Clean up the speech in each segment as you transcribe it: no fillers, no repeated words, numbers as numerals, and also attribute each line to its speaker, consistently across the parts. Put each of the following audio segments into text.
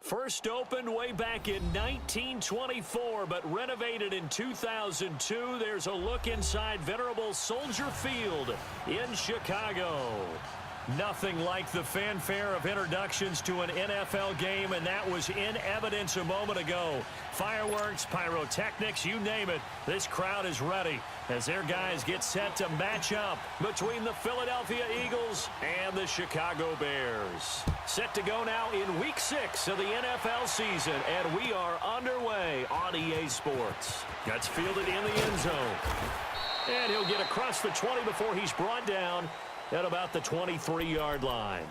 Speaker 1: First opened way back in 1924, but renovated in 2002. There's a look inside venerable Soldier Field in Chicago. Nothing like the fanfare of introductions to an NFL game, and that was in evidence a moment ago. Fireworks, pyrotechnics, you name it. This crowd is ready as their guys get set to match up between the Philadelphia Eagles and the Chicago Bears. Set to go now in Week 6 of the NFL season, and we are underway on EA Sports. Gets fielded in the end zone. And he'll get across the 20 before he's brought down at about the 23-yard line.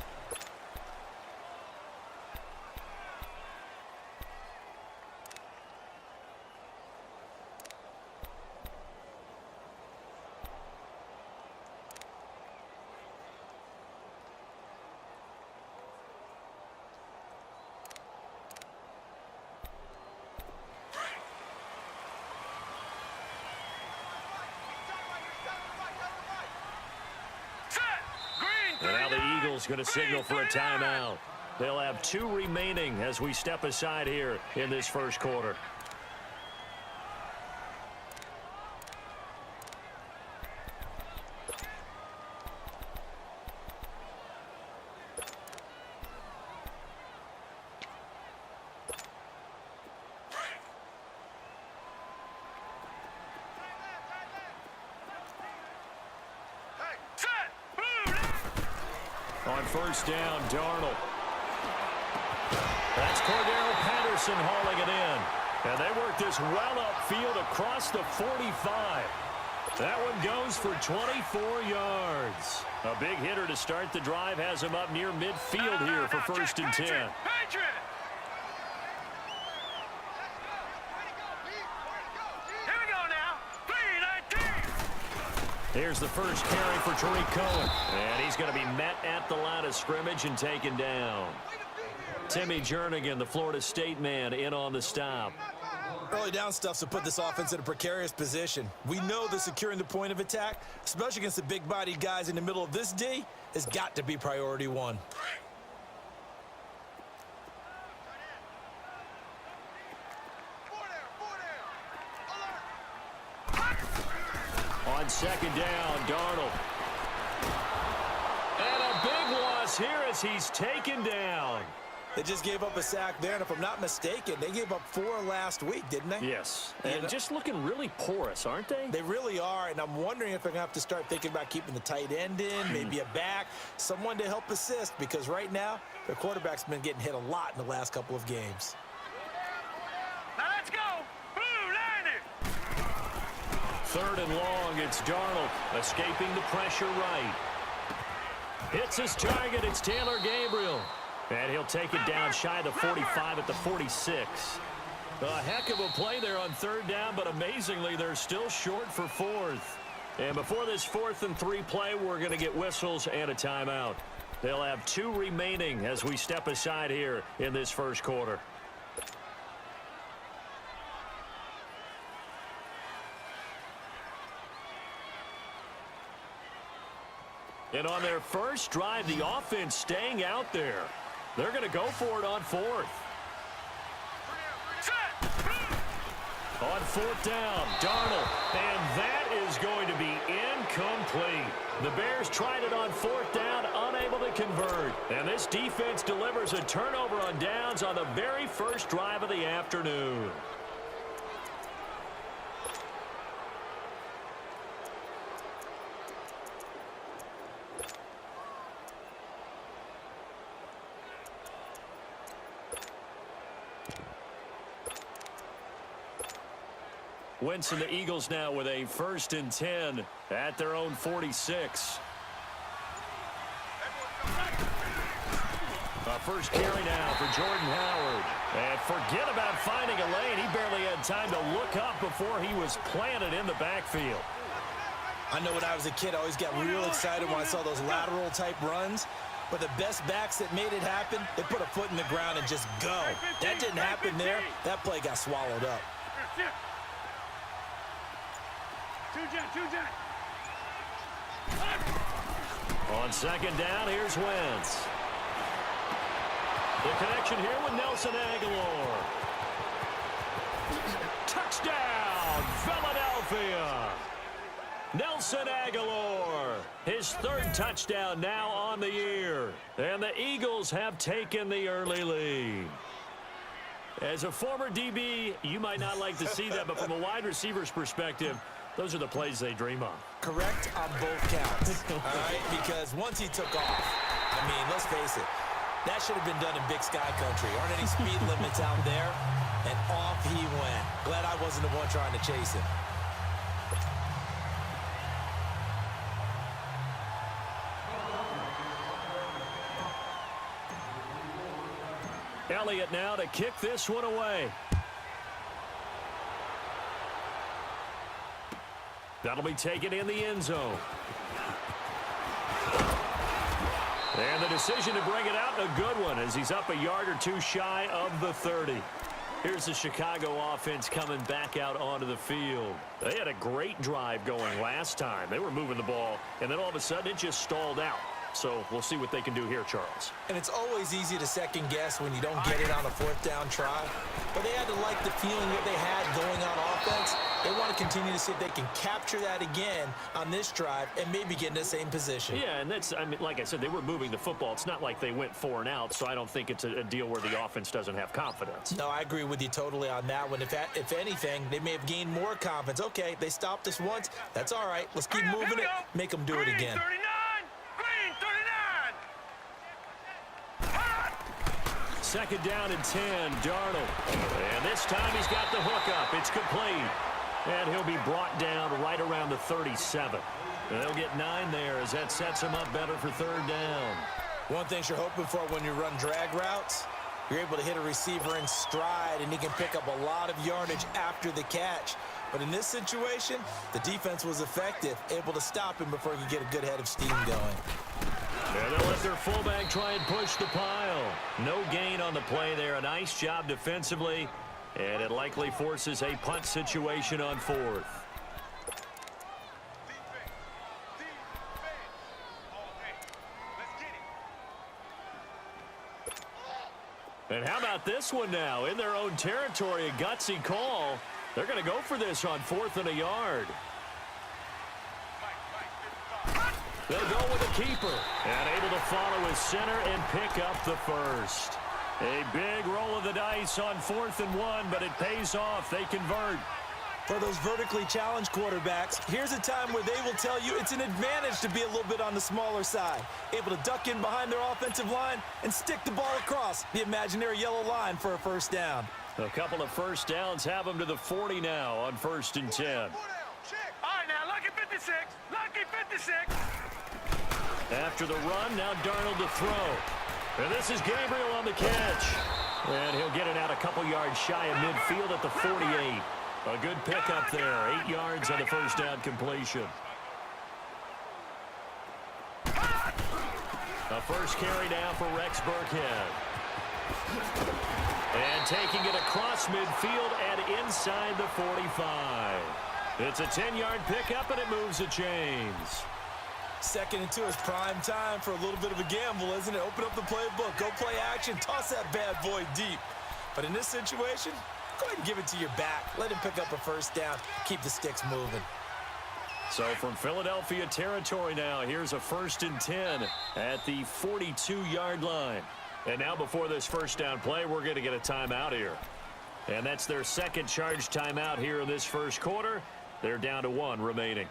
Speaker 1: And now the Eagles going to signal for a timeout. They'll have 2 remaining as we step aside here in this first quarter. On first down, Darnold. That's Cordero Patterson hauling it in. And they work this well upfield across the 45. That one goes for 24 yards. A big hitter to start the drive has him up near midfield here for first and 10. Here's the first carry for Tariq Cohen. And he's going to be met at the line of scrimmage and taken down. Timmy Jernigan, the Florida State man, in on the stop.
Speaker 2: Early down stuff to put this offense in a precarious position. We know that securing the point of attack, especially against the big-bodied guys in the middle of this D, has got to be priority 1.
Speaker 1: On second down, Darnold. And a big loss here as he's taken down.
Speaker 2: They just gave up a sack there, and if I'm not mistaken, they gave up 4 last week, didn't they?
Speaker 1: Yes, and just looking really porous, aren't they?
Speaker 2: They really are, and I'm wondering if they're going to have to start thinking about keeping the tight end in, maybe a back, someone to help assist, because right now, their quarterback's been getting hit a lot in the last couple of games.
Speaker 3: Now let's go!
Speaker 1: Third and long, it's Darnold escaping the pressure right. Hits his target, it's Taylor Gabriel. And he'll take it down shy of the 45 at the 46. A heck of a play there on third down, but amazingly, they're still short for 4th. And before this 4th and 3 play, we're going to get whistles and a timeout. They'll have 2 remaining as we step aside here in this first quarter. And on their first drive, the offense staying out there. They're going to go for it on 4th. On 4th down, Darnold. And that is going to be incomplete. The Bears tried it on 4th down, unable to convert. And this defense delivers a turnover on downs on the very first drive of the afternoon. Wentz and the Eagles now with a first and 10 at their own 46. First carry now for Jordan Howard. And forget about finding a lane. He barely had time to look up before he was planted in the backfield.
Speaker 2: I know when I was a kid, I always got real excited when I saw those lateral type runs. But the best backs that made it happen, they put a foot in the ground and just go. That didn't happen there. That play got swallowed up.
Speaker 1: On second down, here's Wentz. The connection here with Nelson Aguilar. Touchdown, Philadelphia. Nelson Aguilar, his third touchdown now on the year. And the Eagles have taken the early lead. As a former DB, you might not like to see that, but from a wide receiver's perspective, those are the plays they dream of.
Speaker 2: Correct on both counts, all right? Because once he took off, I mean, let's face it, that should have been done in Big Sky Country. Aren't any speed limits out there? And off he went. Glad I wasn't the one trying to chase him.
Speaker 1: Elliott now to kick this one away. That'll be taken in the end zone. And the decision to bring it out, a good one, as he's up a yard or two shy of the 30. Here's the Chicago offense coming back out onto the field. They had a great drive going last time. They were moving the ball, and then all of a sudden it just stalled out. So we'll see what they can do here, Charles.
Speaker 2: And it's always easy to second guess when you don't get it on a fourth down try. But they had to like the feeling that they had going on offense. They want to continue to see if they can capture that again on this drive and maybe get in the same position. Yeah, and that's, I mean, like I said, they were moving the football. It's not like they went 4 and out, so I don't think it's a deal where the offense doesn't have confidence. No, I agree with you totally on that one. If anything, they may have gained more confidence. Okay, they stopped us once. That's all right. Let's keep moving it. Make them do it again.
Speaker 3: 39. Green, 39.
Speaker 1: Second down and 10, Darnold. And this time he's got the hook up. It's complete. And he'll be brought down right around the 37. They'll get 9 there as that sets him up better for third down.
Speaker 2: One thing you're hoping for when you run drag routes, you're able to hit a receiver in stride, and he can pick up a lot of yardage after the catch. But in this situation, the defense was effective, able to stop him before he could get a good head of steam going.
Speaker 1: And they'll let their fullback try and push the pile. No gain on the play there. A nice job defensively. And it likely forces a punt situation on 4th. And how about this one now? In their own territory, a gutsy call. They're going to go for this on 4th and a yard. They'll go with a keeper. And able to follow his center and pick up the first. A big roll of the dice on 4th and 1, but it pays off. They convert.
Speaker 2: For those vertically challenged quarterbacks, here's a time where they will tell you it's an advantage to be a little bit on the smaller side. Able to duck in behind their offensive line and stick the ball across the imaginary yellow line for a first down.
Speaker 1: A couple of first downs have them to the 40 now on 1st and 10.
Speaker 3: All right, now, lucky 56. Lucky 56.
Speaker 1: After the run, now Darnold to throw. And this is Gabriel on the catch. And he'll get it out a couple yards shy of midfield at the 48. A good pickup there. 8 yards on the first down completion. A first carry down for Rex Burkhead. And taking it across midfield and inside the 45. It's a 10-yard pickup, and it moves the chains.
Speaker 2: 2nd and 2 is prime time for a little bit of a gamble, isn't it? Open up the playbook, go play action, toss that bad boy deep. But in this situation, go ahead and give it to your back. Let him pick up a first down. Keep the sticks moving.
Speaker 1: So from Philadelphia territory now, here's a 1st and 10 at the 42-yard line. And now before this first down play, we're going to get a timeout here. And that's their second charge timeout here in this first quarter. They're down to 1 remaining.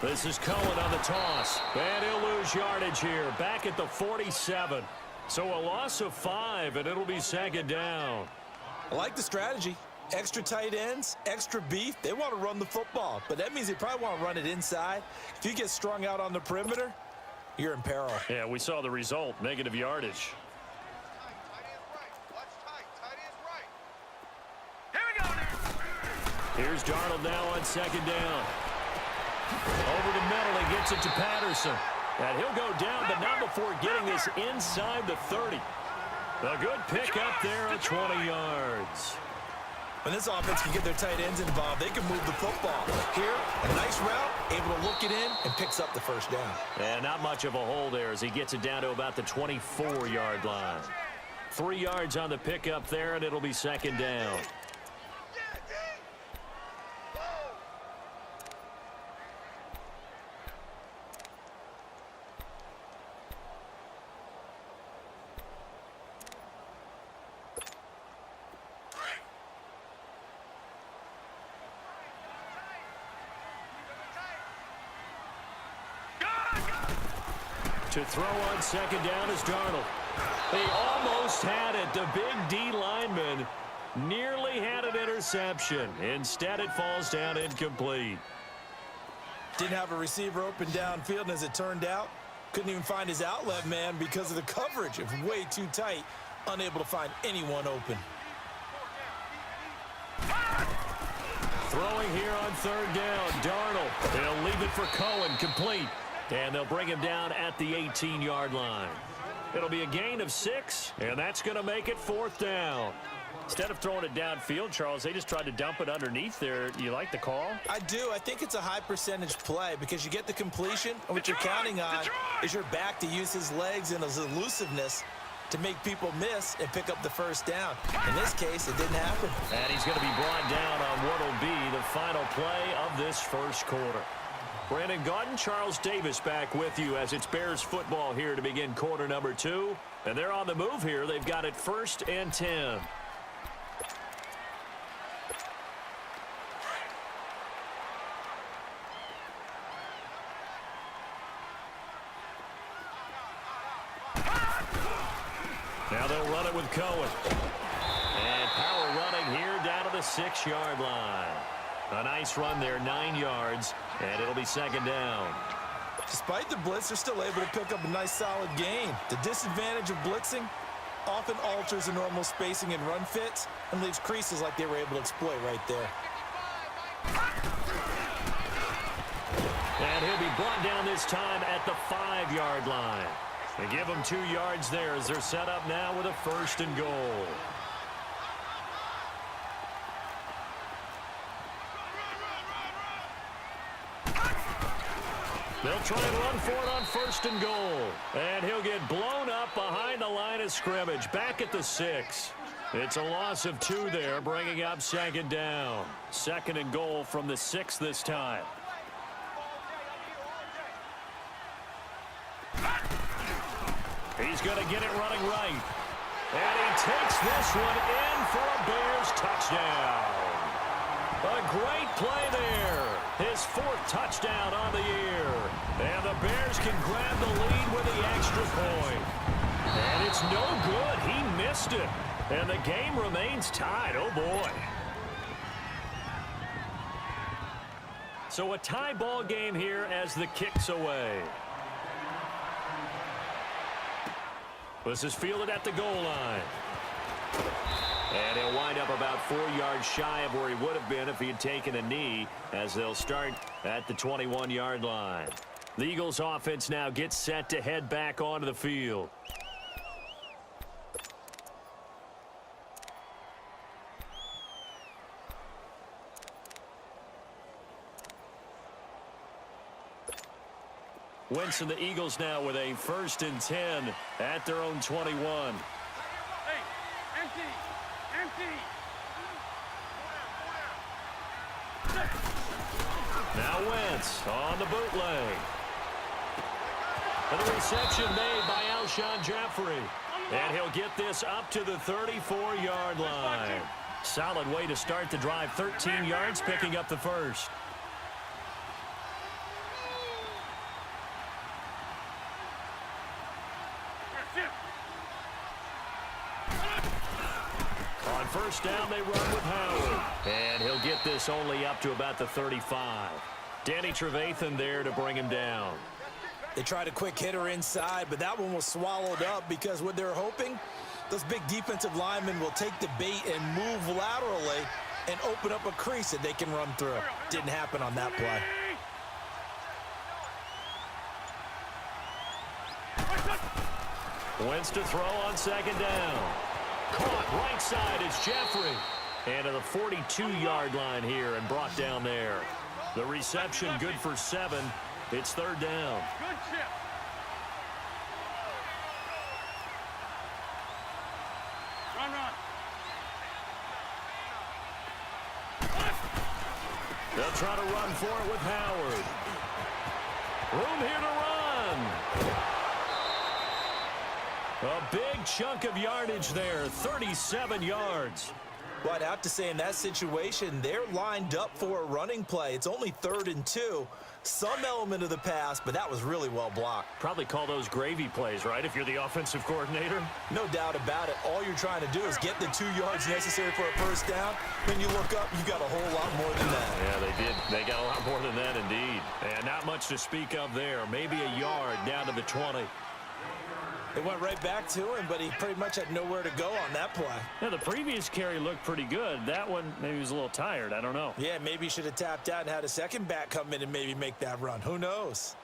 Speaker 1: This is Cohen on the toss. And he'll lose yardage here. Back at the 47. So a loss of 5, and it'll be 2nd down.
Speaker 2: I like the strategy. Extra tight ends, extra beef. They want to run the football, but that means they probably want to run it inside. If you get strung out on the perimeter, you're in peril.
Speaker 1: Yeah, we saw the result. Negative yardage. Here's Darnold now on 2nd down. Over the middle, he gets it to Patterson. And he'll go down, but not before getting this inside the 30. A good pick up there at 20 yards.
Speaker 2: When this offense can get their tight ends involved, they can move the football. Here, a nice route, able to look it in, and picks up the first down.
Speaker 1: And not much of a hole there as he gets it down to about the 24-yard line. 3 yards on the pickup there, and it'll be second down. To throw on second down is Darnold. He almost had it. The big D lineman nearly had an interception. Instead, it falls down incomplete.
Speaker 2: Didn't have a receiver open downfield, and as it turned out, couldn't even find his outlet man because of the coverage. It was way too tight, unable to find anyone open.
Speaker 1: Throwing here on third down, Darnold. They'll leave it for Cohen, complete. And they'll bring him down at the 18-yard line. It'll be a gain of 6, and that's going to make it fourth down. Instead of throwing it downfield, Charles, they just tried to dump it underneath there. You like the call?
Speaker 2: I do. I think it's a high-percentage play because you get the completion, and what you're counting on is your back to use his legs and his elusiveness to make people miss and pick up the first down. In this case, it didn't happen.
Speaker 1: And he's going to be brought down on what will be the final play of this first quarter. Brandon Gaudin, Charles Davis back with you as it's Bears football here to begin quarter number 2. And they're on the move here. They've got it 1st and 10. Now they'll run it with Cohen. And power running here down to the 6-yard line. A nice run there, 9 yards, and it'll be second down.
Speaker 2: Despite the blitz, they're still able to pick up a nice solid gain. The disadvantage of blitzing often alters the normal spacing and run fits and leaves creases like they were able to exploit right there.
Speaker 1: And he'll be brought down this time at the 5-yard line. They give him 2 yards there as they're set up now with a 1st and goal. They'll try and run for it on 1st and goal. And he'll get blown up behind the line of scrimmage, back at the 6. It's a loss of 2 there, bringing up second down. 2nd and goal from the 6 this time. He's going to get it running right. And he takes this one in for a Bears touchdown. A great play there. His 4th touchdown on the year. And the Bears can grab the lead with the extra point. And it's no good. He missed it. And the game remains tied. Oh, boy. So a tie ball game here as the kick's away. This is fielded at the goal line. And he'll wind up about 4 yards shy of where he would have been if he had taken a knee, as they'll start at the 21-yard line. The Eagles offense now gets set to head back onto the field. Wentz and the Eagles now with a 1st and 10 at their own 21.
Speaker 3: Hey, empty.
Speaker 1: Now Wentz on the bootleg. And the reception made by Alshon Jeffrey. And he'll get this up to the 34-yard line. Solid way to start the drive. 13 yards, picking up the 1st. On 1st down, they run with Howard. And he'll get this only up to about the 35. Danny Trevathan there to bring him down.
Speaker 2: They tried a quick hitter inside, but that one was swallowed up because what they're hoping, those big defensive linemen will take the bait and move laterally and open up a crease that they can run through. Didn't happen on that play.
Speaker 1: Wentz to throw on 2nd down. Caught right side is Jeffrey. And to the 42-yard line here and brought down there. The reception good for 7. It's third down.
Speaker 3: Good chip. Run.
Speaker 1: They'll try to run for it with Howard. Room here to run. A big chunk of yardage there, 37 yards.
Speaker 2: Well, I'd have to say in that situation, they're lined up for a running play. It's only 3rd and 2. Some element of the pass, but that was really well blocked.
Speaker 1: Probably call those gravy plays, right, if you're the offensive coordinator?
Speaker 2: No doubt about it. All you're trying to do is get the 2 yards necessary for a first down. Then you look up, you got a whole lot more than that.
Speaker 1: Yeah, they did. They got a lot more than that, indeed. And not much to speak of there. Maybe a yard down to the 20.
Speaker 2: It went right back to him, but he pretty much had nowhere to go on that play.
Speaker 1: Yeah, the previous carry looked pretty good. That one, maybe he was a little tired. I don't know.
Speaker 2: Yeah, maybe he should have tapped out and had a second back come in and maybe make that run. Who knows?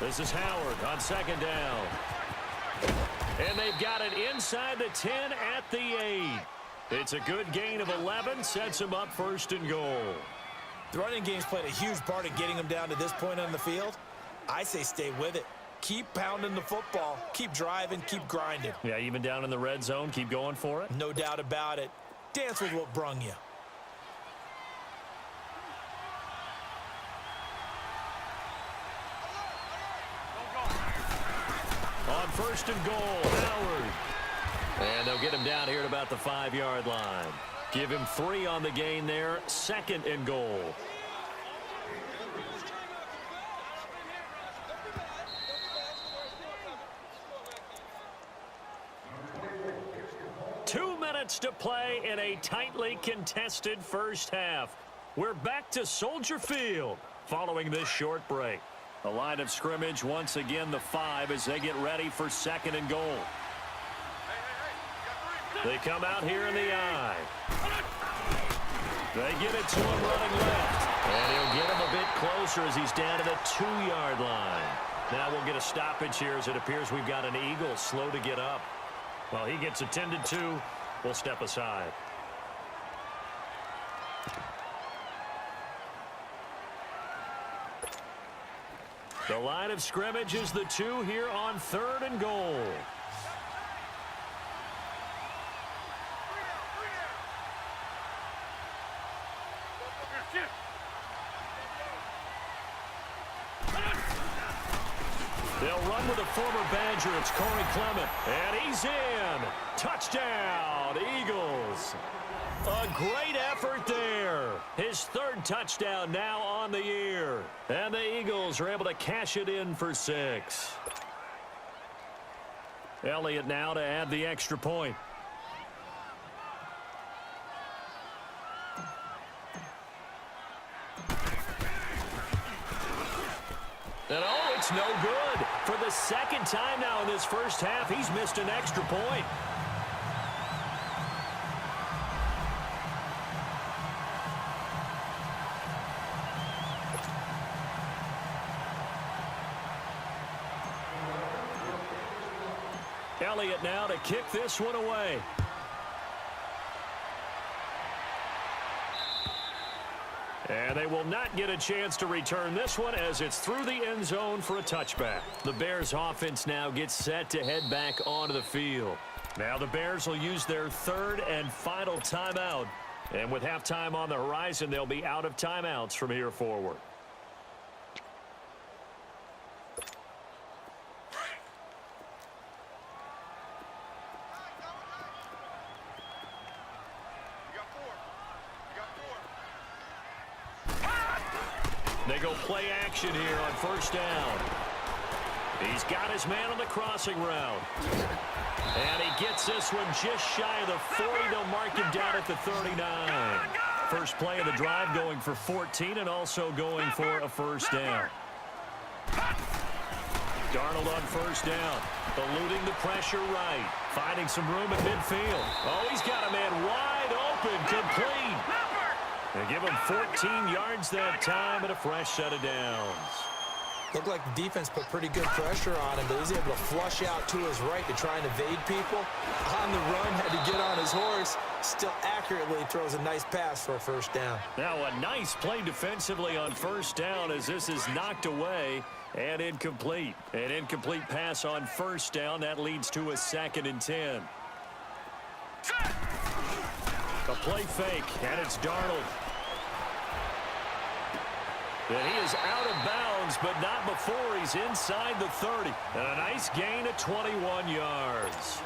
Speaker 1: This is Howard on second down. And they've got it inside the 10 at the 8. It's a good gain of 11, sets him up first and goal.
Speaker 2: The running game's played a huge part in getting him down to this point on the field. I say stay with it. Keep pounding the football. Keep driving. Keep grinding.
Speaker 1: Yeah, even down in the red zone, keep going for it.
Speaker 2: No doubt about it. Dance with what brung you.
Speaker 1: On first and goal, Howard. And they'll get him down here at about the 5-yard line. Give him 3 on the gain there. Second and goal. Two minutes to play in a tightly contested first half. We're back to Soldier Field following this short break. The line of scrimmage, once again, the 5 as they get ready for second and goal. They come out here in the I. They get it to him running left. And he'll get him a bit closer as he's down to the 2-yard line. Now we'll get a stoppage here as it appears we've got an Eagle slow to get up. Well, he gets attended to. We'll step aside. The line of scrimmage is the 2 here on third and goal. They'll run with a former Badger. It's Corey Clement. And he's in. Touchdown, Eagles. A great effort there. His 3rd touchdown now on the year. And the Eagles are able to cash it in for 6. Elliott now to add the extra point. And oh, it's no good. For the second time now in this first half, he's missed an extra point. Elliott now to kick this one away. And they will not get a chance to return this one as it's through the end zone for a touchback. The Bears offense now gets set to head back onto the field. Now the Bears will use their 3rd and final timeout. And with halftime on the horizon, they'll be out of timeouts from here forward. They go play action here on first down. He's got his man on the crossing route. And he gets this one just shy of the 40. They'll mark him down at the 39. First play of the drive going for 14 and also going for a first down. Darnold on first down, eluding the pressure right, finding some room at midfield. Oh, he's got a man wide open, complete. They give him 14 yards that time and a fresh set of downs.
Speaker 2: Looked like the defense put pretty good pressure on him, but he was able to flush out to his right to try and evade people. On the run, had to get on his horse. Still accurately throws a nice pass for a first down.
Speaker 1: Now a nice play defensively on first down as this is knocked away and incomplete. An incomplete pass on first down. That leads to a 2nd and 10. A play fake, and it's Darnold. And he is out of bounds, but not before he's inside the 30. And a nice gain of 21 yards.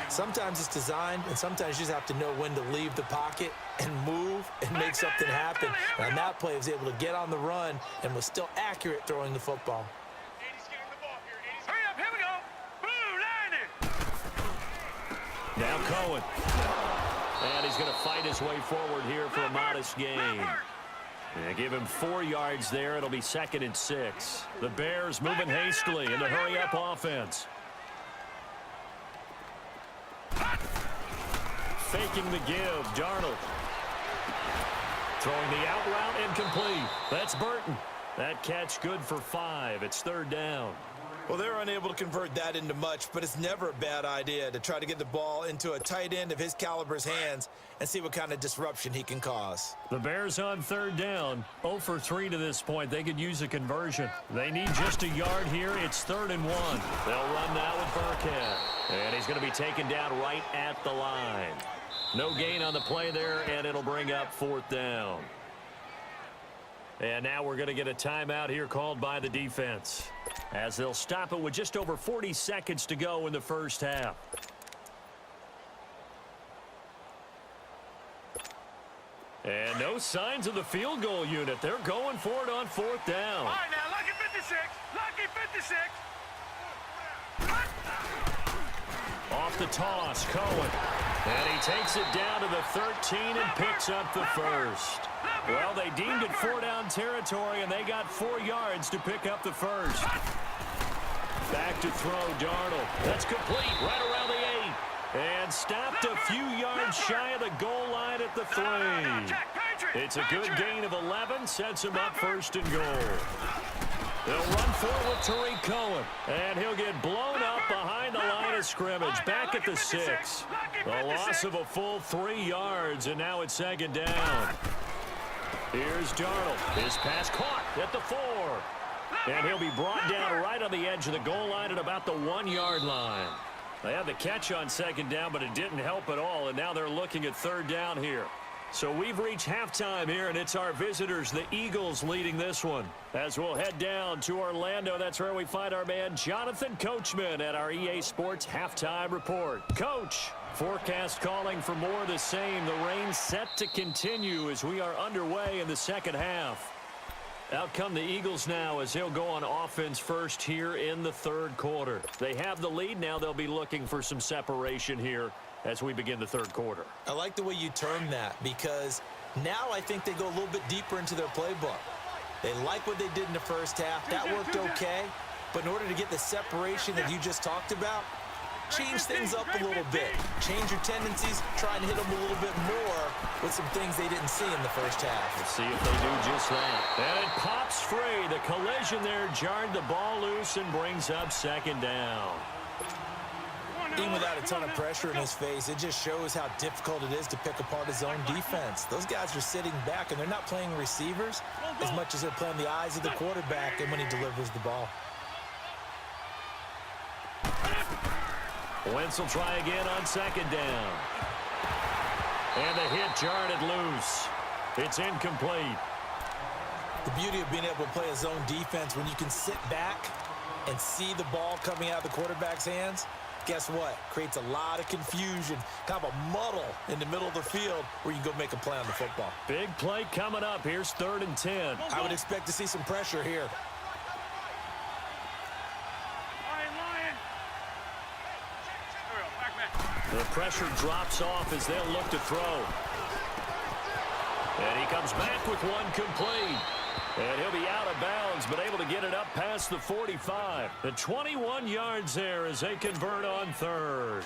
Speaker 2: Sometimes it's designed, and sometimes you just have to know when to leave the pocket and move and make something happen. And on that play, he was able to get on the run and was still accurate throwing the football.
Speaker 3: Hurry up, here we go. Boo, line it.
Speaker 1: Now Cohen. And he's going to fight his way forward here for a modest gain. They give him 4 yards there. It'll be 2nd and 6. The Bears moving hastily in the hurry-up offense. Faking the give, Darnold. Throwing the out route incomplete. That's Burton. That catch good for 5. It's 3rd down.
Speaker 2: Well, they're unable to convert that into much, but it's never a bad idea to try to get the ball into a tight end of his caliber's hands and see what kind of disruption he can cause.
Speaker 1: The Bears on 3rd down. 0 for 3 to this point. They could use a conversion. They need just a yard here. It's 3rd and 1. They'll run now with Burkhead. And he's going to be taken down right at the line. No gain on the play there, and it'll bring up 4th down. And now we're going to get a timeout here called by the defense, as they'll stop it with just over 40 seconds to go in the first half. And no signs of the field goal unit. They're going for it on 4th down.
Speaker 3: All right, now, lucky 56. Lucky 56.
Speaker 1: Off the toss, Cohen. And he takes it down to the 13 and picks up the first. Well, they deemed it 4-down territory, and they got 4 yards to pick up the first. Back to throw, Darnold. That's complete right around the 8. And stopped a few yards shy of the goal line at the 3. It's a good gain of 11, sets him up 1st and goal. They'll run forward with Tariq Cohen, and he'll get blown up behind the line of scrimmage, back at the 6. A loss of a full 3 yards, and now it's 2nd down. Here's Darnold. His pass caught at the 4. And he'll be brought down right on the edge of the goal line at about the 1-yard line. They had the catch on 2nd down, but it didn't help at all, and now they're looking at 3rd down here. So we've reached halftime here, and it's our visitors, the Eagles, leading this one. As we'll head down to Orlando, that's where we find our man Jonathan Coachman at our EA Sports Halftime Report. Coach, forecast calling for more of the same. The rain set to continue as we are underway in the 2nd half. Out come the Eagles now as they'll go on offense first here in the 3rd quarter. They have the lead. Now they'll be looking for some separation here as we begin the 3rd quarter.
Speaker 2: I like the way you term that, because now I think they go a little bit deeper into their playbook. They like what they did in the first half. That worked okay. But in order to get the separation that you just talked about, change things up a little bit. Change your tendencies, try and hit them a little bit more with some things they didn't see in the first half.
Speaker 1: Let's see if they do just that. And it pops free. The collision there jarred the ball loose and brings up 2nd down.
Speaker 2: Even without a ton of pressure in his face, it just shows how difficult it is to pick apart his own defense. Those guys are sitting back, and they're not playing receivers as much as they're playing the eyes of the quarterback and when he delivers the ball.
Speaker 1: Wentz will try again on 2nd down. And the hit jarred it loose. It's incomplete.
Speaker 2: The beauty of being able to play a zone defense when you can sit back and see the ball coming out of the quarterback's hands, guess what? Creates a lot of confusion, kind of a muddle in the middle of the field where you can go make a play on the football.
Speaker 1: Big play coming up. Here's 3rd and 10.
Speaker 2: I would expect to see some pressure here.
Speaker 1: The pressure drops off as they'll look to throw. And he comes back with one complete. And he'll be out of bounds, but able to get it up past the 45. The 21 yards there as they convert on third.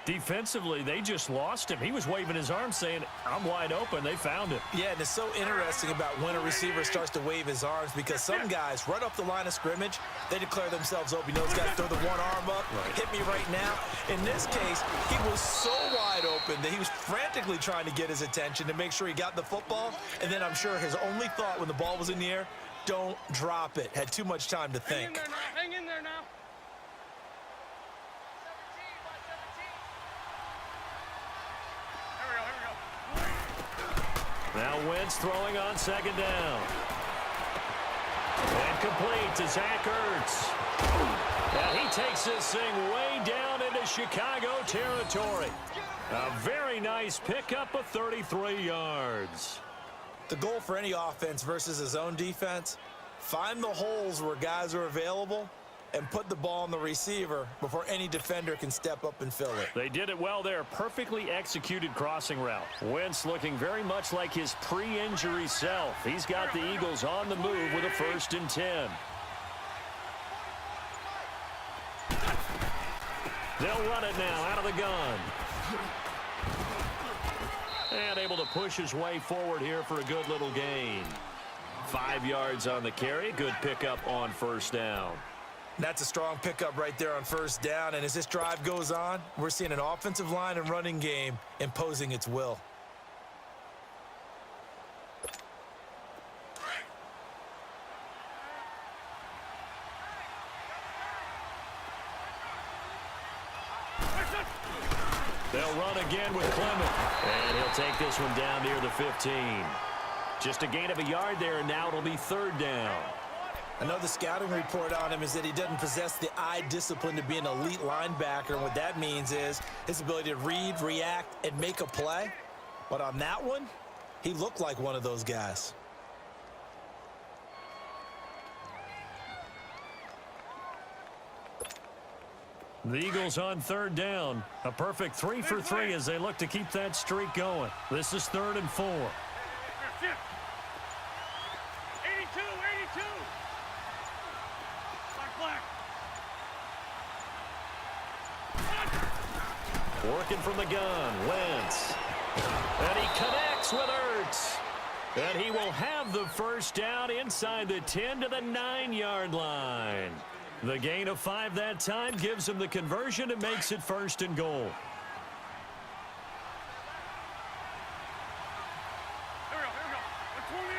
Speaker 1: Defensively, they just lost him. He was waving his arms saying, I'm wide open. They found him.
Speaker 2: Yeah, and it's so interesting about when a receiver starts to wave his arms because some guys, right off the line of scrimmage, they declare themselves open. You know, those guys throw the one arm up, hit me right now. In this case, he was so wide open that he was frantically trying to get his attention to make sure he got the football. And then I'm sure his only thought when the ball was in the air, don't drop it. Had too much time to think.
Speaker 3: Hang in there now.
Speaker 1: Now Wentz throwing on second down. And complete to Zach Ertz. And he takes this thing way down into Chicago territory. A very nice pickup of 33 yards.
Speaker 2: The goal for any offense versus his own defense, find the holes where guys are available and put the ball on the receiver before any defender can step up and fill it.
Speaker 1: They did it well there. Perfectly executed crossing route. Wentz looking very much like his pre-injury self. He's got the Eagles on the move with a 1st and 10. They'll run it now out of the gun. And able to push his way forward here for a good little gain. 5 yards on the carry. Good pickup on 1st down.
Speaker 2: That's a strong pickup right there on 1st down. And as this drive goes on, we're seeing an offensive line and running game imposing its will.
Speaker 1: They'll run again with Clement. And he'll take this one down near the 15. Just a gain of a yard there, and now it'll be 3rd down.
Speaker 2: Another scouting report on him is that he doesn't possess the eye discipline to be an elite linebacker. And what that means is his ability to read, react, and make a play. But on that one, he looked like one of those guys.
Speaker 1: The Eagles on 3rd down. A perfect 3 for 3 as they look to keep that streak going. This is 3rd and 4.
Speaker 3: 82. Black.
Speaker 1: Working from the gun, Wentz. And he connects with Ertz. And he will have the 1st down inside the 10 to the 9-yard line. The gain of 5 that time gives him the conversion and makes it 1st and goal.
Speaker 3: Here we go. 120.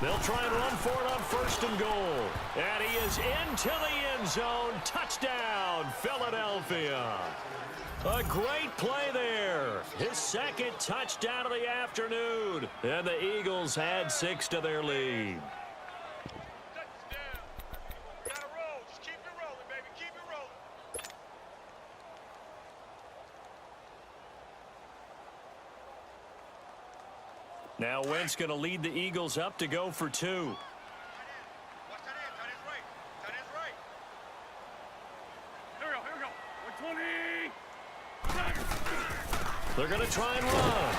Speaker 1: They'll try and run for it on 1st and goal. And he is into the end zone. Touchdown, Philadelphia. A great play there. His 2nd touchdown of the afternoon. And the Eagles add 6 to their lead.
Speaker 3: Touchdown. Gotta roll. Just keep it rolling, baby. Keep it rolling.
Speaker 1: Now Wentz going to lead the Eagles up to go for 2.
Speaker 3: Watch that end. Tight end's right. Tight end's right. Here we go. 120.
Speaker 1: They're going to try and run.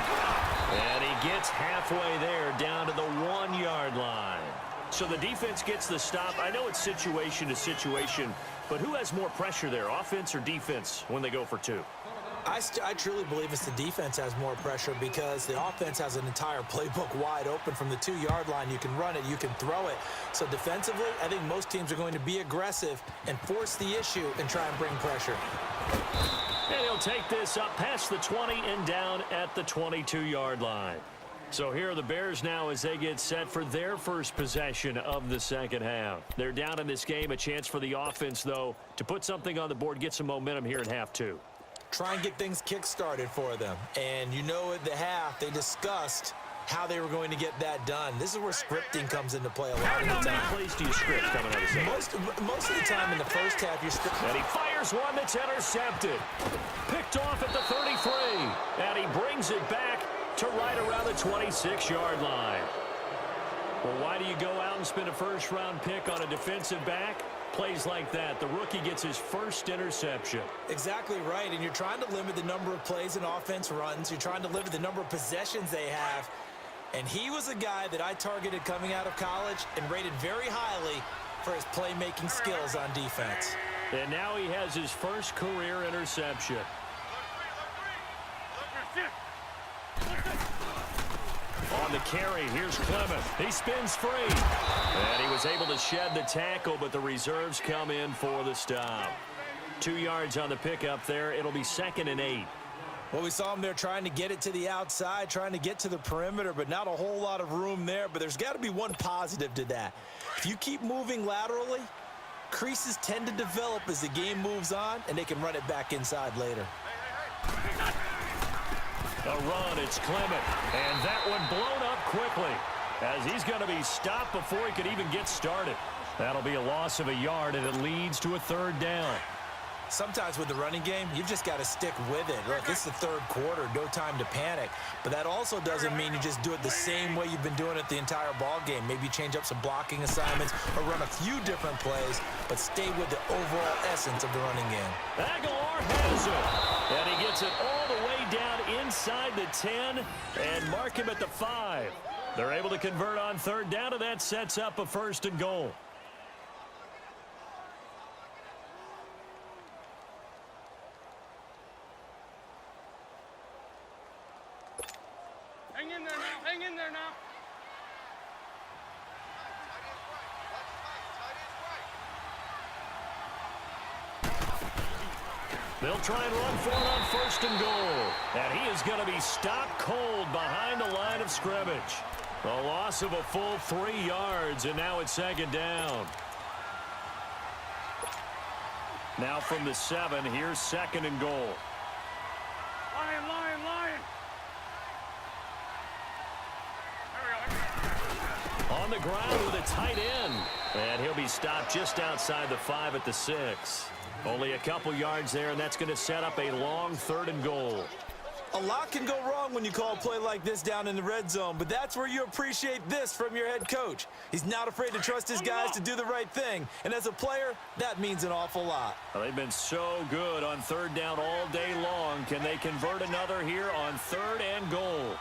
Speaker 1: And he gets halfway there down to the 1-yard line. So the defense gets the stop. I know it's situation to situation, but who has more pressure there, offense or defense, when they go for 2?
Speaker 2: I truly believe it's the defense has more pressure because the offense has an entire playbook wide open from the 2-yard line. You can run it, you can throw it. So defensively, I think most teams are going to be aggressive and force the issue and try and bring pressure.
Speaker 1: And he'll take this up past the 20 and down at the 22-yard line. So here are the Bears now as they get set for their first possession of the 2nd half. They're down in this game. A chance for the offense, though, to put something on the board, get some momentum here in half 2.
Speaker 2: Try and get things kick-started for them. And you know at the half, they discussed how they were going to get that done. This is where scripting comes into play a lot of the
Speaker 1: How many
Speaker 2: time.
Speaker 1: plays do you script coming out of the second?
Speaker 2: Most of the time in the first half, you're scripting.
Speaker 1: And he fires one that's intercepted. Picked off at the 33. And he brings it back to right around the 26-yard line. Well, why do you go out and spend a first-round pick on a defensive back? plays like that, the rookie gets his first interception.
Speaker 2: Exactly right, and you're trying to limit the number of plays an offense runs. You're trying to limit the number of possessions they have. And he was a guy that I targeted coming out of college and rated very highly for his playmaking skills on defense.
Speaker 1: And now he has his first career interception. On the carry, here's Clement. He spins free. And he was able to shed the tackle, but the reserves come in for the stop. 2 yards on the pickup there. It'll be 2nd and 8.
Speaker 2: Well, we saw him there trying to get it to the outside, trying to get to the perimeter, but not a whole lot of room there. But there's got to be one positive to that. If you keep moving laterally, creases tend to develop as the game moves on, and they can run it back inside later.
Speaker 1: A run, it's Clement, and that one blown up quickly as he's going to be stopped before he could even get started. That'll be a loss of a yard, and it leads to a 3rd down.
Speaker 2: Sometimes with the running game, you've just got to stick with it. Look, it's the 3rd quarter, no time to panic. But that also doesn't mean you just do it the same way you've been doing it the entire ball game. Maybe change up some blocking assignments or run a few different plays, but stay with the overall essence of the running game.
Speaker 1: Aguilar has it, and he gets it all the way down inside the 10 and mark him at the 5. They're able to convert on 3rd down, and that sets up a 1st and goal.
Speaker 3: Hang in there now. Hang in there now.
Speaker 1: They'll try and run for it on 1st and goal. And he is going to be stopped cold behind the line of scrimmage. A loss of a full 3 yards, and now it's 2nd down. Now from the 7, here's 2nd and goal.
Speaker 3: Lion, lion, lion.
Speaker 1: On the ground with a tight end. And he'll be stopped just outside the 5 at the 6. Only a couple yards there, and that's going to set up a long 3rd and goal.
Speaker 2: A lot can go wrong when you call a play like this down in the red zone, but that's where you appreciate this from your head coach. He's not afraid to trust his guys to do the right thing, and as a player, that means an awful lot.
Speaker 1: Well, they've been so good on 3rd down all day long. Can they convert another here on 3rd and goal?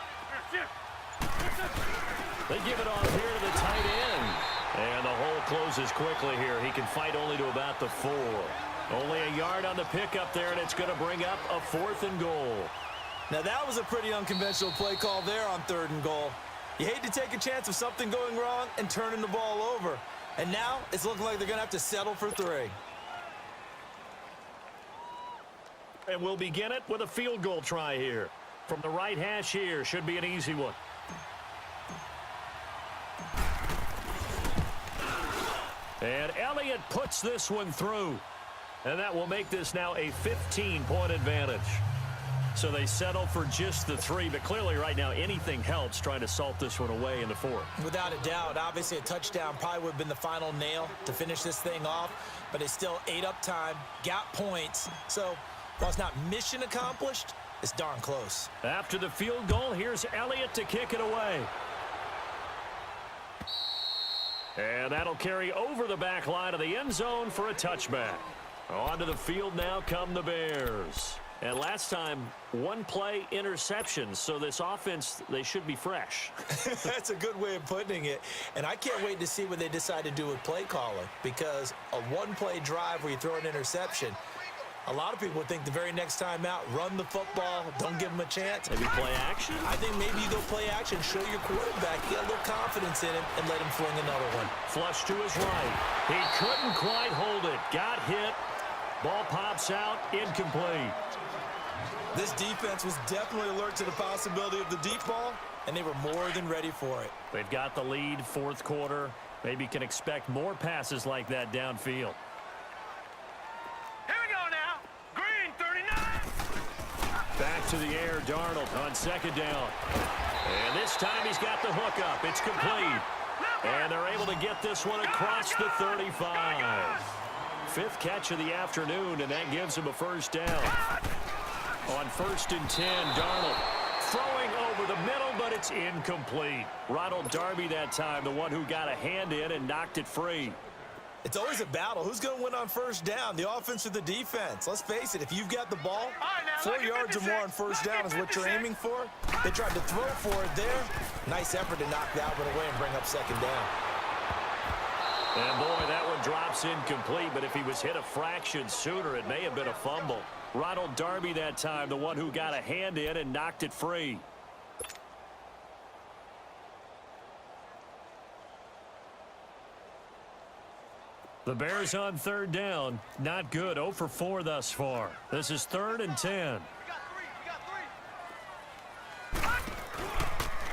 Speaker 1: They give it off here to the tight end. And the hole closes quickly here. He can fight only to about the 4. Only a yard on the pickup there, and it's going to bring up a 4th and goal.
Speaker 2: Now that was a pretty unconventional play call there on 3rd and goal. You hate to take a chance of something going wrong and turning the ball over. And now it's looking like they're going to have to settle for 3.
Speaker 1: And we'll begin it with a field goal try here. From the right hash here, should be an easy one. And Elliott puts this one through. And that will make this now a 15-point advantage. So they settle for just the 3, but clearly right now anything helps trying to salt this one away in the 4th.
Speaker 2: Without a doubt, obviously a touchdown probably would have been the final nail to finish this thing off, but it's still ate up time, got points. So while it's not mission accomplished, it's darn close.
Speaker 1: After the field goal, here's Elliott to kick it away. And that'll carry over the back line of the end zone for a touchback. Onto the field now come the Bears. And last time, 1 play interceptions, so this offense, they should be fresh.
Speaker 2: That's a good way of putting it. And I can't wait to see what they decide to do with play calling, because a 1-play drive where you throw an interception, a lot of people think the very next time out, run the football, don't give them a chance.
Speaker 1: Maybe play action?
Speaker 2: I think maybe you go play action, show your quarterback, get a little confidence in him, and let him fling another one.
Speaker 1: Flush to his right. He couldn't quite hold it. Got hit. Ball pops out, incomplete.
Speaker 2: This defense was definitely alert to the possibility of the deep ball, and they were more than ready for it.
Speaker 1: They've got the lead, 4th quarter. Maybe can expect more passes like that downfield.
Speaker 3: Here we go now. Green, 39.
Speaker 1: Back to the air, Darnold on 2nd down. And this time he's got the hook up. It's complete. And they're able to get this one across the 35. 5th catch of the afternoon, and that gives him a 1st down. On 1st and 10, Darnold throwing over the middle, but it's incomplete. Ronald Darby that time, the one who got a hand in and knocked it free.
Speaker 2: It's always a battle. Who's going to win on first down, the offense or the defense? Let's face it, if you've got the ball, 4 yards or more on first down is what you're aiming for. They tried to throw for it there. Nice effort to knock that one away and bring up second down.
Speaker 1: And boy, that one drops incomplete, but if he was hit a fraction sooner, it may have been a fumble. Ronald Darby that time, the one who got a hand in and knocked it free. The Bears on third down. Not good. 0 for 4 thus far. This is 3rd and 10.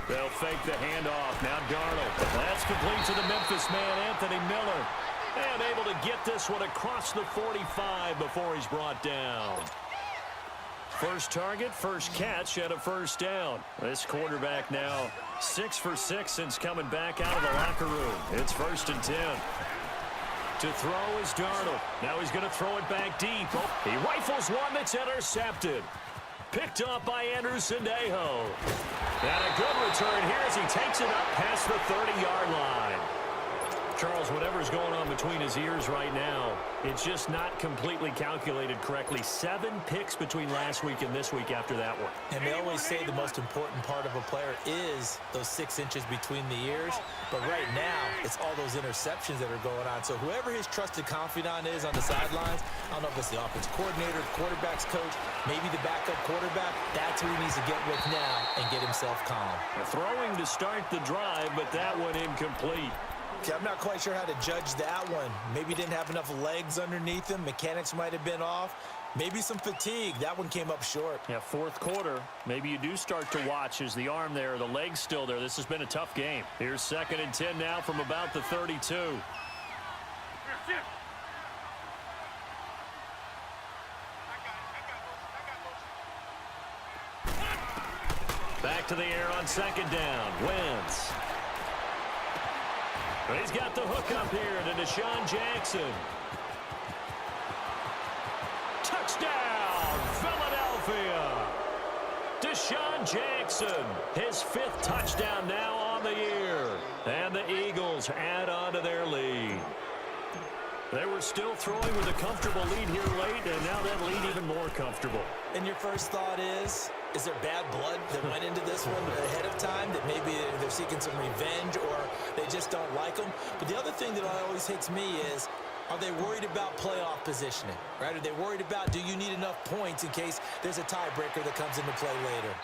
Speaker 1: They'll fake the handoff. Now Darnold. That's complete to the Memphis man, Anthony Miller. And able to get this one across the 45 before he's brought down. First target, first catch, and a first down. This quarterback now 6 for 6 since coming back out of the locker room. It's 1st and 10. To throw is Darnold. Now he's going to throw it back deep. Oh, he rifles one that's intercepted. Picked off by Anderson Aho. And a good return here as he takes it up past the 30-yard line. Charles, whatever's going on between his ears right now, it's just not completely calculated correctly. 7 picks between last week and this week after that one.
Speaker 2: And they always say the most important part of a player is those 6 inches between the ears. But right now, it's all those interceptions that are going on. So whoever his trusted confidant is on the sidelines, I don't know if it's the offensive coordinator, the quarterback's coach, maybe the backup quarterback, that's who he needs to get with now and get himself calm.
Speaker 1: Throwing to start the drive, but that one incomplete.
Speaker 2: Okay, I'm not quite sure how to judge that one. Maybe didn't have enough legs underneath him. Mechanics might have been off. Maybe some fatigue. That one came up short.
Speaker 1: Yeah, 4th quarter. Maybe you do start to watch as the arm there, the leg's still there. This has been a tough game. Here's 2nd and 10 now from about the 32. Back to the air on 2nd down. Wentz. He's got the hook up here to Deshaun Jackson. Touchdown, Philadelphia. Deshaun Jackson, his 5th touchdown now on the year. And the Eagles add on to their lead. They were still throwing with a comfortable lead here late, and now that lead even more comfortable.
Speaker 2: And your first thought is there bad blood that went into this one ahead of time, that maybe they're seeking some revenge or they just don't like them? But the other thing that always hits me is, are they worried about playoff positioning, right? Are they worried about, do you need enough points in case there's a tiebreaker that comes into play later?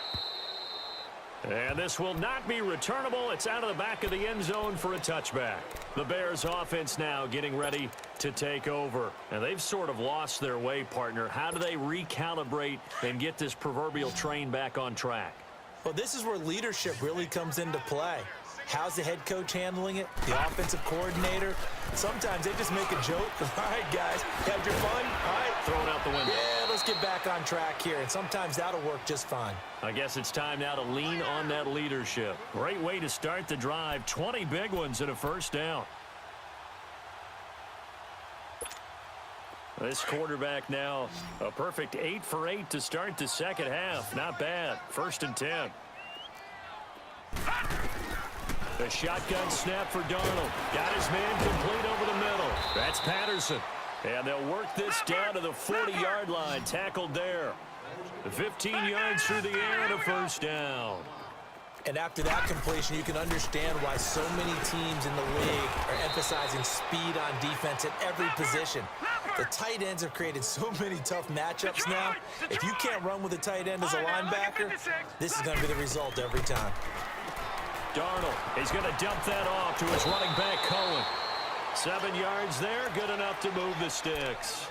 Speaker 1: And this will not be returnable. It's out of the back of the end zone for a touchback. The Bears offense now getting ready to take over. And they've sort of lost their way, partner. How do they recalibrate and get this proverbial train back on track?
Speaker 2: Well, this is where leadership really comes into play. How's the head coach handling it? The offensive coordinator? Sometimes they just make a joke. All right, guys, had your fun? All right.
Speaker 1: Throw it out the window.
Speaker 2: Yeah, let's get back on track here. And sometimes that'll work just fine.
Speaker 1: I guess it's time now to lean on that leadership. Great way to start the drive. 20 big ones and a first down. This quarterback now a perfect 8 for 8 to start the second half. Not bad. 1st and 10. The shotgun snap for Darnold. Got his man complete over the middle. That's Patterson. And they'll work this down to the 40-yard line. Tackled there. 15 yards through the air and a first down.
Speaker 2: And after that completion, you can understand why so many teams in the league are emphasizing speed on defense at every position. The tight ends have created so many tough matchups now. If you can't run with a tight end as a linebacker, this is going to be the result every time.
Speaker 1: Darnold, he's going to dump that off to his running back, Cohen. 7 yards there, good enough to move the sticks.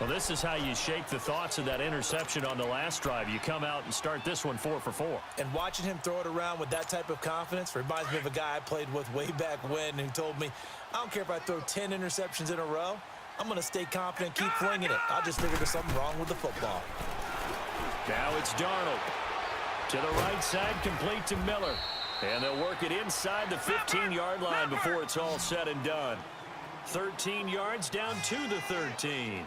Speaker 1: Well, this is how you shake the thoughts of that interception on the last drive. You come out and start this one 4 for 4.
Speaker 2: And watching him throw it around with that type of confidence reminds me of a guy I played with way back when who told me, I don't care if I throw 10 interceptions in a row, I'm going to stay confident, keep flinging it. I'll just figure there's something wrong with the football.
Speaker 1: Now it's Darnold. To the right side, complete to Miller. And they'll work it inside the 15-yard line before it's all said and done. 13 yards down to the 13.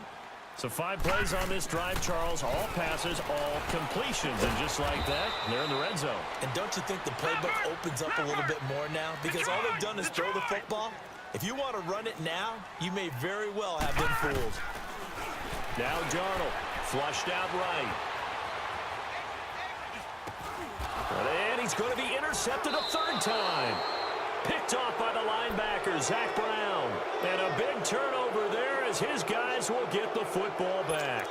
Speaker 1: So 5 plays on this drive, Charles. All passes, all completions. And just like that, they're in the red zone.
Speaker 2: And don't you think the playbook opens up a little bit more now? Because all they've done is throw the football. If you want to run it now, you may very well have been fooled.
Speaker 1: Now Darnold, flushed out right. And he's going to be intercepted a third time. Picked off by the linebacker, Zach Brown. And a big turnover there as his guys will get the football back.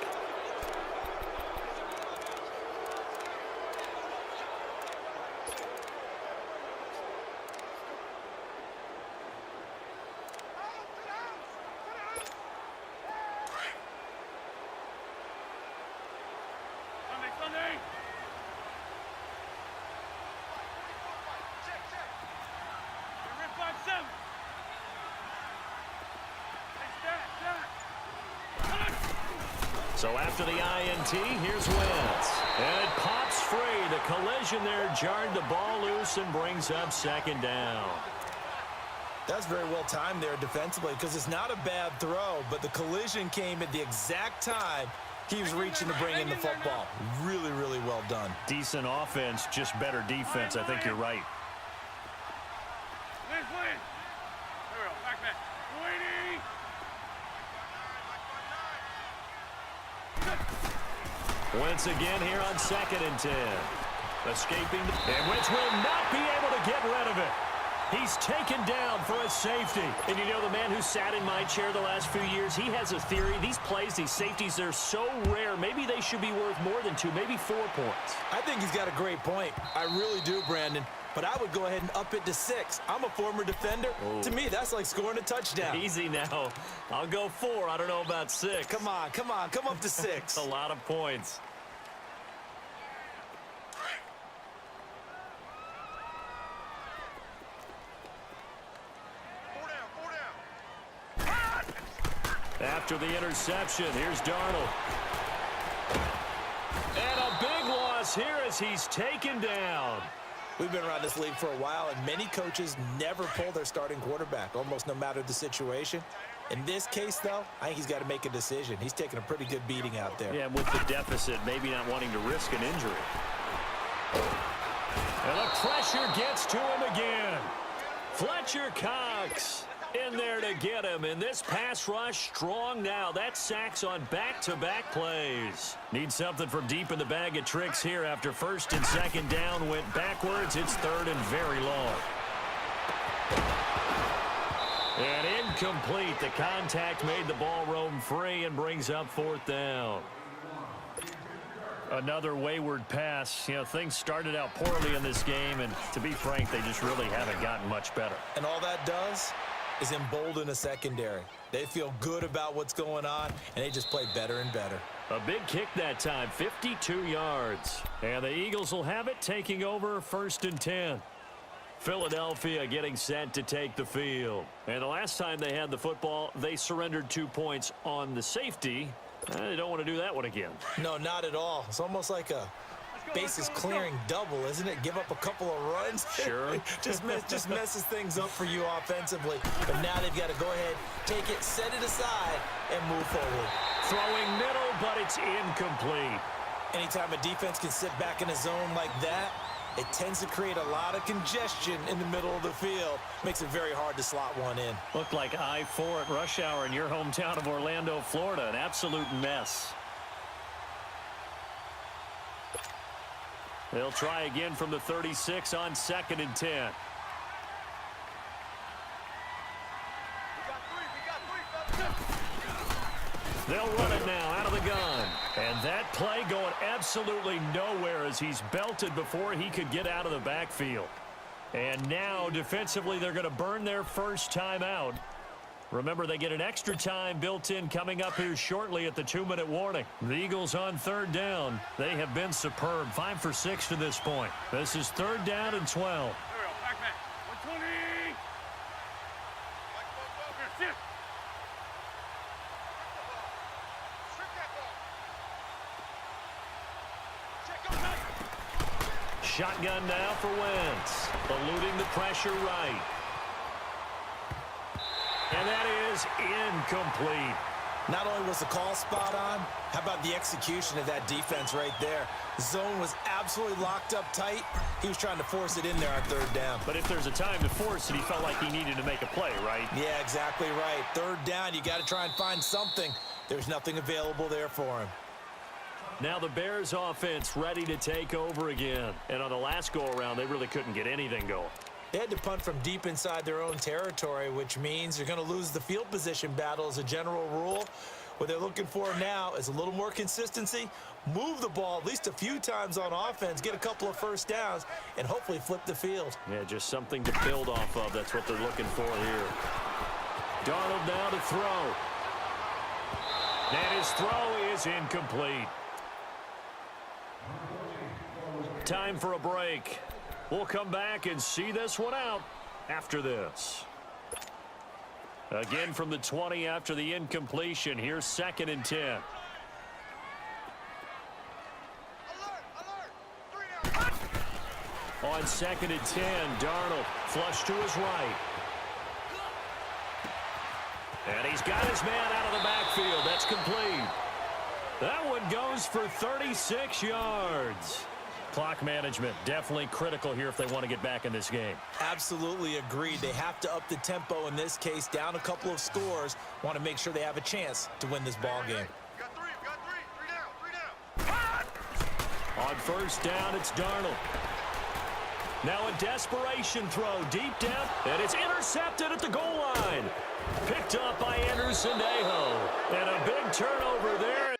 Speaker 1: So after the INT, here's Wentz. And it pops free. The collision there jarred the ball loose and brings up second down.
Speaker 2: That's very well timed there defensively because it's not a bad throw, but the collision came at the exact time he was reaching to bring in the football. Really, really well done.
Speaker 1: Decent offense, just better defense. I think you're right. Wentz again here on 2nd and 10. Escaping, and Wentz will not be able to get rid of it. He's taken down for a safety. And you know, the man who sat in my chair the last few years, he has a theory. These plays, these safeties, they're so rare. Maybe they should be worth more than 2, maybe 4 points.
Speaker 2: I think he's got a great point. I really do, Brandon. But I would go ahead and up it to 6. I'm a former defender. Oh. To me, that's like scoring a touchdown.
Speaker 1: Easy now. I'll go 4. I don't know about 6.
Speaker 2: Come on, come on. Come up to 6.
Speaker 1: A lot of points. After the interception, here's Darnold. And a big loss here as he's taken down.
Speaker 2: We've been around this league for a while, and many coaches never pull their starting quarterback, almost no matter the situation. In this case, though, I think he's got to make a decision. He's taking a pretty good beating out there.
Speaker 1: Yeah, with the deficit, maybe not wanting to risk an injury. And the pressure gets to him again. Fletcher Cox in there to get him, and this pass rush strong now. That's sacks on back-to-back plays. Need something from deep in the bag of tricks here after 1st and 2nd down went backwards. It's 3rd and very long. And incomplete. The contact made the ball roam free and brings up 4th down. Another wayward pass. You know, things started out poorly in this game, and to be frank, they just really haven't gotten much better.
Speaker 2: And all that does is embolden a secondary. They feel good about what's going on, and they just play better and better.
Speaker 1: A big kick that time, 52 yards. And the Eagles will have it, taking over 1st and 10. Philadelphia getting set to take the field. And the last time they had the football, they surrendered 2 points on the safety. They don't want to do that one again.
Speaker 2: No, not at all. It's almost like a bases clearing double, isn't it? Give up a couple of runs.
Speaker 1: Sure.
Speaker 2: just messes things up for you offensively. But now they've got to go ahead, take it, set it aside, and move forward.
Speaker 1: Throwing middle, but it's incomplete.
Speaker 2: Anytime a defense can sit back in a zone like that, it tends to create a lot of congestion in the middle of the field. Makes it very hard to slot one in.
Speaker 1: Looked like I-4 at rush hour in your hometown of Orlando, Florida. An absolute mess. They'll try again from the 36 on 2nd and 10. They'll run it now out of the gun. And that play going absolutely nowhere as he's belted before he could get out of the backfield. And now defensively they're going to burn their first time out. Remember, they get an extra time built in coming up here shortly at the 2-minute warning. The Eagles on 3rd down. They have been superb. 5 for 6 to this point. This is 3rd down and 12. Shotgun now for Wentz. Eluding the pressure right. And that is incomplete.
Speaker 2: Not only was the call spot on, how about the execution of that defense right there? The zone was absolutely locked up tight. He was trying to force it in there on third down.
Speaker 1: But if there's a time to force it, he felt like he needed to make a play, right?
Speaker 2: Yeah, exactly right. Third down, you got to try and find something. There's nothing available there for him.
Speaker 1: Now the Bears offense ready to take over again. And on the last go-around, they really couldn't get anything going.
Speaker 2: They had to punt from deep inside their own territory, which means you're going to lose the field position battle as a general rule. What they're looking for now is a little more consistency, move the ball at least a few times on offense, get a couple of first downs, and hopefully flip the field.
Speaker 1: Yeah, just something to build off of. That's what they're looking for here. Darnold now to throw. And his throw is incomplete. Time for a break. We'll come back and see this one out after this. Again from the 20 after the incompletion. Here's 2nd and 10.
Speaker 3: Alert! Alert! 3 down.
Speaker 1: On 2nd and 10, Darnold flush to his right. And he's got his man out of the backfield. That's complete. That one goes for 36 yards. Clock management definitely critical here if they want to get back in this game.
Speaker 2: Absolutely agreed. They have to up the tempo in this case, down a couple of scores. Want to make sure they have a chance to win this ball game.
Speaker 3: Got 3. 3 down. 3 down.
Speaker 1: On first down, it's Darnold. Now a desperation throw deep down, and it's intercepted at the goal line. Picked up by Anderson-Aho. And a big turnover there.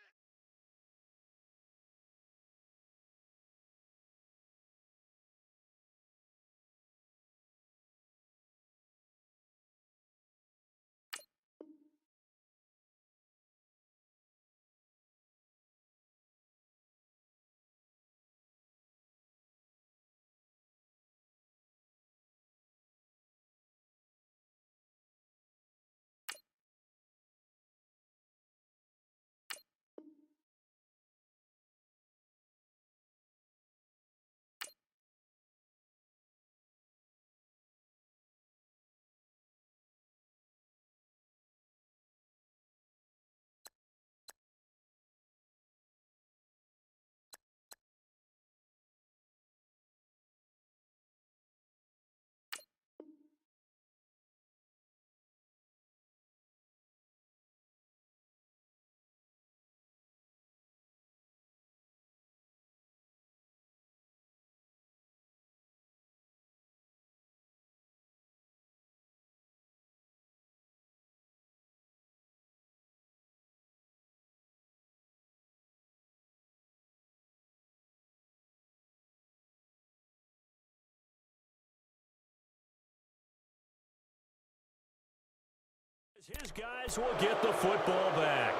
Speaker 1: His guys will get the football back.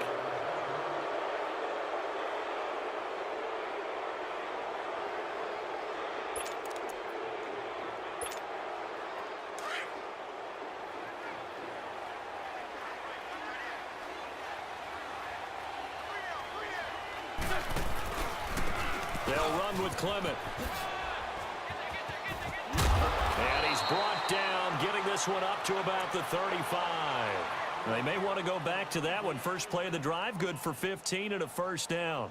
Speaker 1: They'll run with Clement. And he's brought down, getting this one up to about the 35. They may want to go back to that one. First play of the drive, good for 15 and a first down.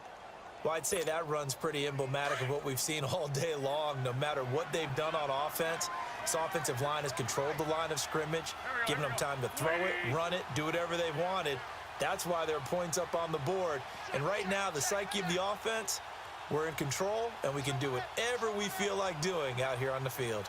Speaker 2: Well, I'd say that run's pretty emblematic of what we've seen all day long. No matter what they've done on offense, this offensive line has controlled the line of scrimmage, given them time to throw it, run it, do whatever they wanted. That's why there are points up on the board. And right now, the psyche of the offense, we're in control, and we can do whatever we feel like doing out here on the field.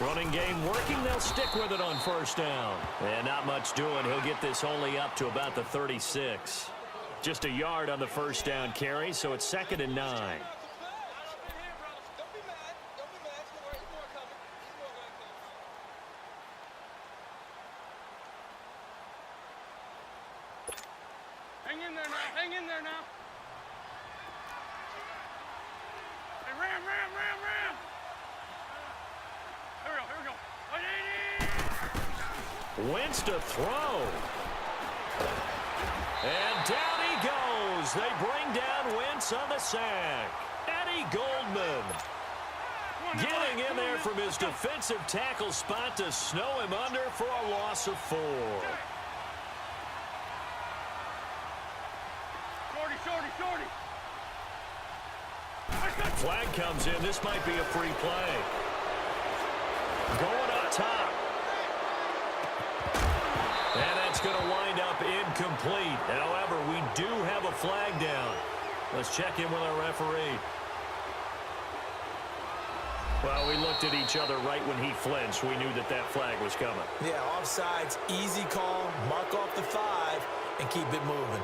Speaker 1: Running game working. They'll stick with it on first down. And not much doing. He'll get this only up to about the 36. Just a yard on the first down carry, so it's 2nd and 9.
Speaker 3: Hang in there now. Hang in there now. Hey, ram. Here we go.
Speaker 1: Wentz to throw. And down he goes. as they bring down Wentz on the sack. Eddie Goldman getting in there from his defensive tackle spot to snow him under for a loss of 4.
Speaker 3: Shorty.
Speaker 1: Flag comes in. This might be a free play. Going up top. And that's going to wind up incomplete. However, we do have a flag down. Let's check in with our referee. Well, we looked at each other right when he flinched. We knew that that flag was coming.
Speaker 2: Yeah, offsides, easy call, mark off the 5, and keep it moving.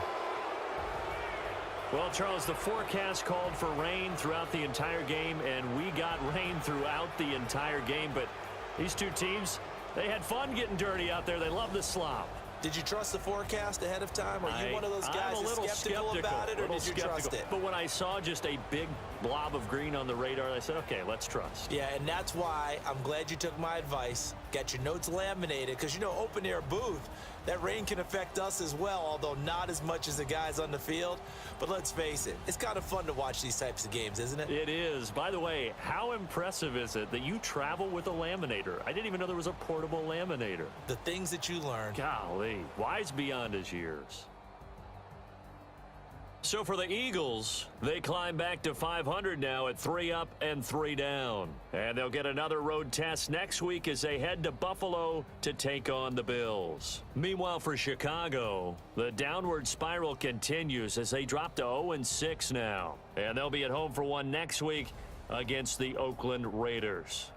Speaker 1: Well, Charles, the forecast called for rain throughout the entire game, and we got rain throughout the entire game. But these two teams, they had fun getting dirty out there. They love the slop.
Speaker 2: Did you trust the forecast ahead of time? Are you one of those guys
Speaker 1: I'm a
Speaker 2: that's
Speaker 1: little
Speaker 2: skeptical about it, or did you trust it?
Speaker 1: But when I saw just a big blob of green on the radar, I said, okay, let's trust.
Speaker 2: Yeah, and that's why I'm glad you took my advice. Got your notes laminated, because, you know, open-air booth, that rain can affect us as well, although not as much as the guys on the field. But let's face it, it's kind of fun to watch these types of games, isn't it?
Speaker 1: It is. By the way, how impressive is it that you travel with a laminator? I didn't even know there was a portable laminator.
Speaker 2: The things that you learn.
Speaker 1: Golly, wise beyond his years. So for the Eagles, they climb back to 500 now at 3 up and 3 down. And they'll get another road test next week as they head to Buffalo to take on the Bills. Meanwhile, for Chicago, the downward spiral continues as they drop to 0-6 now. And they'll be at home for one next week against the Oakland Raiders.